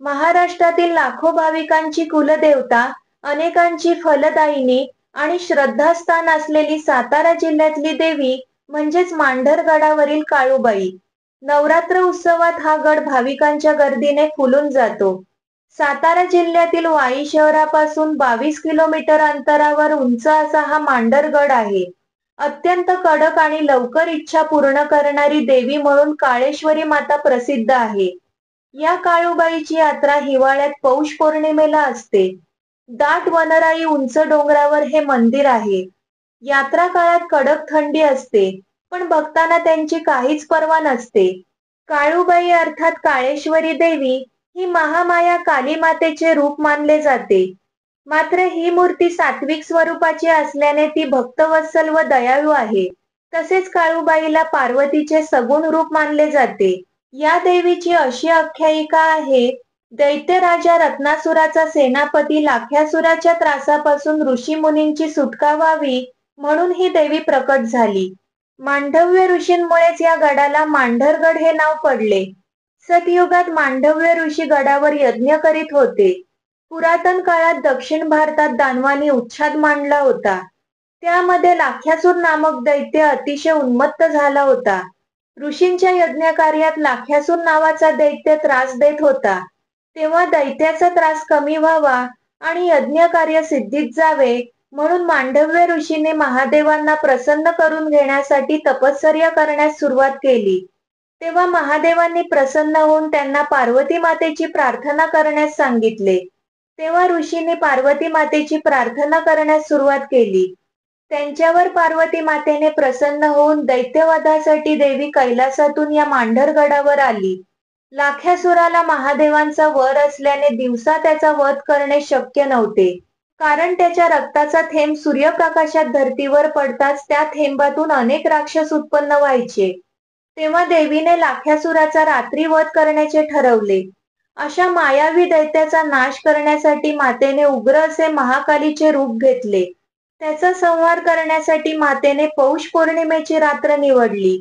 महाराष्ट्रातील लाखो भाविकांची कुलदेवता, अनेकांची फलदायिनी आणि श्रद्धास्थान असलेली सातारा जिल्ह्यातली देवी म्हणजेच मांढरगडावरील काळूबाई. नवरात्र उत्सवात हा गड भाविकांच्या गर्दीने फुलून जातो. सातारा जिल्ह्यातील वाई शहरापासून 22 किलोमीटर अंतरावर उंच असा हा मांढरगड आहे. अत्यंत कडक आणि लवकर इच्छा पूर्ण करणारी देवी म्हणून काळेश्वरी माता प्रसिद्ध आहे. या काळूबाईची यात्रा हिवाळ्यात पौष पौर्णिमेला असते. दाट वनराई उंच डोंगरावर हे मंदिर आहे. यात्रा काळात कडक थंडी असते, पण भक्तांना त्यांची काहीच पर्वा नसते. काळूबाई अर्थात काळेश्वरी देवी ही महामाया काली मातेचे रूप मानले जाते. मात्र ही मूर्ती सात्विक स्वरूपाची असल्याने ती भक्तवत्सल व दयाळू आहे. तसेच काळूबाईला पार्वतीचे सगुण रूप मानले जाते. या देवीची अशी आख्यायिका आहे, दैत्य राजा रत्नासुराचा सेनापती लाख्यासुराच्या त्रासापासून ऋषी मुनींची सुटका व्हावी म्हणून ही देवी प्रकट झाली. मांडव्य ऋषींमुळेच या गडाला मांढरगड हे नाव पडले. सतयुगात मांडव्य ऋषी गडावर यज्ञ करीत होते. पुरातन काळात दक्षिण भारतात दानवांनी उच्छाद मांडला होता. त्यामध्ये लाख्यासूर नामक दैत्य अतिशय उन्मत्त झाला होता. ऋषींच्या यज्ञकार्यात लाख्यासूर नावाचा दैत्य त्रास देत होता. तेव्हा दैत्याचा त्रास कमी व्हावा आणि यज्ञ कार्य सिद्धीत जावे म्हणून मांडव्य ऋषीने महादेवांना प्रसन्न करून घेण्यासाठी तपश्चर्या करण्यास सुरुवात केली. तेव्हा महादेवांनी प्रसन्न होऊन त्यांना पार्वती मातेची प्रार्थना करण्यास सांगितले. तेव्हा ऋषींनी पार्वती मातेची प्रार्थना करण्यास सुरुवात केली. त्यांच्यावर पार्वती मातेने प्रसन्न होऊन दैत्यवधासाठी देवी कैलासातून या मांढरगडावर आली. लाख्यासुराला महादेवांचा वर असल्याने दिवसा त्याचा वध करणे शक्य नव्हते, कारण त्याच्या रक्ताचा थेंब सूर्यप्रकाशात धर्तीवर पडताच त्या थेंबातून अनेक राक्षस उत्पन्न व्हायचे. तेव्हा देवीने लाख्यासुराचा रात्री वध करण्याचे ठरवले. अशा मायावी दैत्याचा नाश करण्यासाठी मातेने उग्र असे महाकालीचे रूप घेतले. त्याचा संहार करण्यासाठी मातेने पौष पौर्णिमेची रात्र निवडली.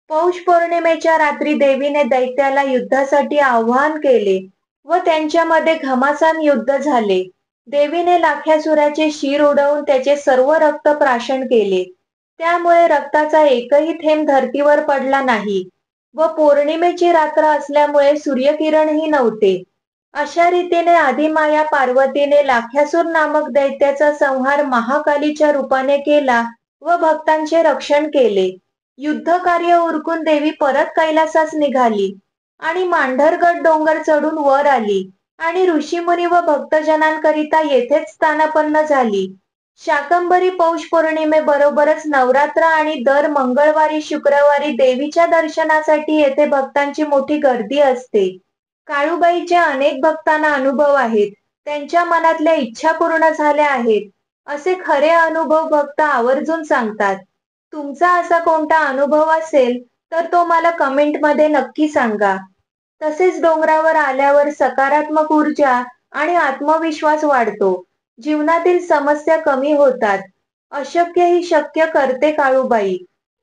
पौष पौर्णिमेच्या रात्री देवीने दैत्याला युद्धासाठी आवाहन केले व त्यांच्यामध्ये घमासान युद्ध झाले. देवीने लाख्यासुराचे शिर उडवून त्याचे सर्व रक्त प्राशन केले. त्यामुळे रक्ताचा एकही थेंब धर्तीवर पडला नाही व पौर्णिमेची रात्र असल्यामुळे सूर्यकिरणही नव्हते. अशा रीतीने आदिमाया पार्वतीने लाख्यासूर नामक दैत्याचा संहार महाकालीच्या रूपाने केला व भक्तांचे रक्षण केले. युद्ध कार्य उरकून देवी परत कैलासास निघाली आणि मांढरगड डोंगर चढून वर आली आणि ऋषीमुनी व भक्तजनांकरिता येथेच स्थानापन्न झाली. शाकंभरी पौष पौर्णिमेबरोबरच नवरात्र आणि दर मंगळवारी शुक्रवारी देवीच्या दर्शनासाठी येथे भक्तांची मोठी गर्दी असते. काळूबाईचे अनेक भक्तांना अनुभव आहेत. त्यांच्या मनातल्या इच्छा पूर्ण झाल्या आहेत असे खरे अनुभव भक्त आवर्जून सांगतात. तुमचा असा कोणता अनुभव असेल तर तो मला कमेंटमध्ये नक्की सांगा. तसेच डोंगरावर आल्यावर सकारात्मक ऊर्जा आणि आत्मविश्वास वाढतो. जीवनातील समस्या कमी होतात. अशक्य ही शक्य करते काळूबाई.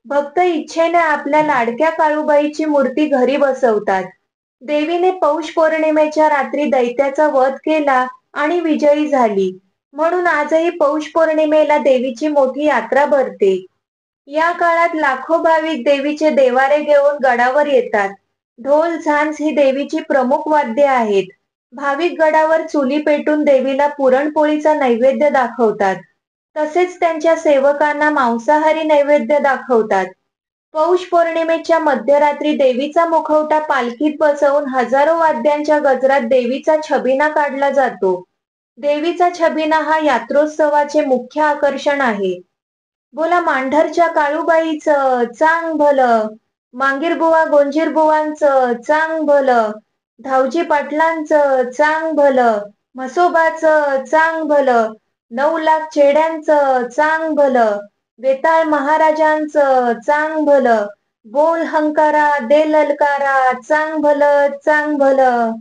भक्त इच्छेने आपल्या लाडक्या काळूबाईची मूर्ती घरी बसवतात. देवीने पौष पौर्णिमेच्या रात्री दैत्याचा वध केला आणि विजयी झाली, म्हणून आजही पौष पौर्णिमेला देवीची मोठी यात्रा भरते. या काळात लाखो भाविक देवीचे देवारे घेऊन गडावर येतात. ढोल झांज ही देवीची प्रमुख वाद्ये आहेत. भाविक गडावर चुली पेटून देवीला पुरणपोळीचा नैवेद्य दाखवतात. तसेच त्यांच्या सेवकांना मांसाहारी नैवेद्य दाखवतात. पौष पौर्णिमेच्या मध्यरात्री देवीचा मुखवटा पालखीत बसवून हजारो वाद्यांच्या गजरात देवीचा छबिना काढला जातो. देवीचा छबिना हा यात्रोत्सवाचे मुख्य आकर्षण आहे. बोला मांढरच्या काळूबाईचं चांग भलं, मांगीरबुवा गोंजीरबुवांचं चांग भलं, धावजी पाटलांचं चांग भलं, म्हसोबाचं चांग भलं, 9 लाख चेड्यांचं चांग भलं, वेताळ महाराजांचं चांग भलं, बोल हंकारा दे ललकारा चांग भलं चांग भलं.